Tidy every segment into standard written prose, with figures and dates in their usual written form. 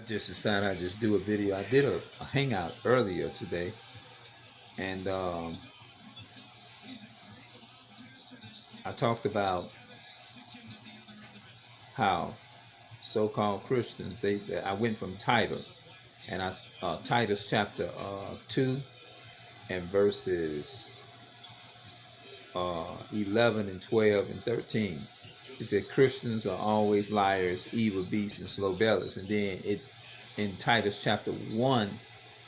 just decided I just do a video. I did a hangout earlier today, and I talked about how so-called Christians I went from Titus, and Titus chapter 2 and verses 11 and 12 and 13. It said Christians are always liars, evil beasts, and slow bellies. And then in Titus chapter 1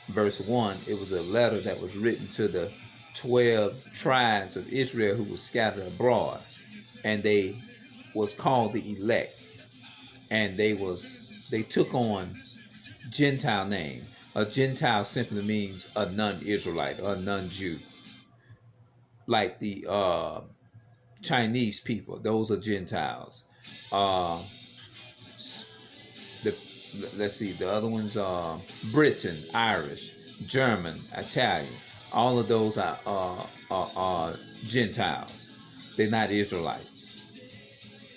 verse 1, it was a letter that was written to the 12 tribes of Israel who were scattered abroad, and they was called the elect, and they took on Gentile name. A Gentile simply means a non-Israelite or a non-Jew, like the Chinese people. Those are Gentiles. uh the let's see, the other ones are Britain, Irish, German, Italian. All of those are Gentiles. They're not Israelites.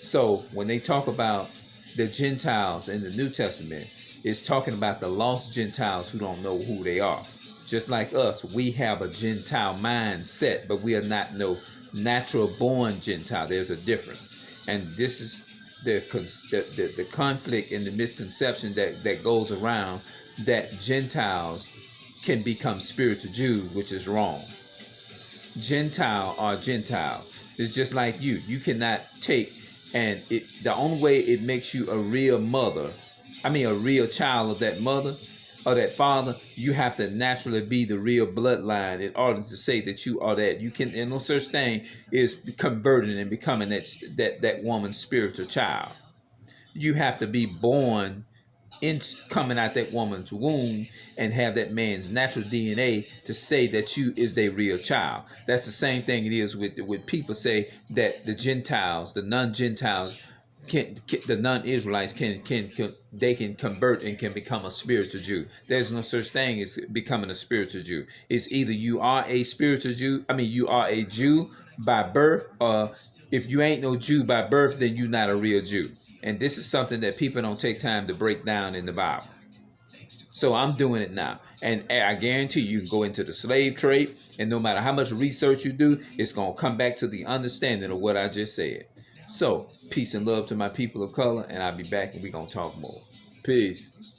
So when they talk about the Gentiles in the New Testament, it's talking about the lost Gentiles who don't know who they are. Just like us, we have a Gentile mindset, but we are not no natural born Gentile. There's a difference. And this is the conflict and the misconception that goes around, that Gentiles can become spiritual Jews, which is wrong. Gentile or Gentile. It's just like you. You cannot take, and the only way it makes you a real mother, a real child of that mother or that father, you have to naturally be the real bloodline in order to say that you are that. You can, and no such thing is converting and becoming that woman's spiritual child. You have to be born in, coming out that woman's womb, and have that man's natural DNA to say that you is their real child. That's the same thing it is with people say that the Gentiles, the non-Gentiles, the non-Israelites can they can convert and can become a spiritual Jew. There's no such thing as becoming a spiritual Jew. It's either you are a spiritual Jew, you are a Jew by birth, or if you ain't no Jew by birth, then you're not a real Jew. And this is something that people don't take time to break down in the Bible. So I'm doing it now. And I guarantee you can go into the slave trade, and no matter how much research you do, it's going to come back to the understanding of what I just said. So peace and love to my people of color, and I'll be back and we're going to talk more. Peace.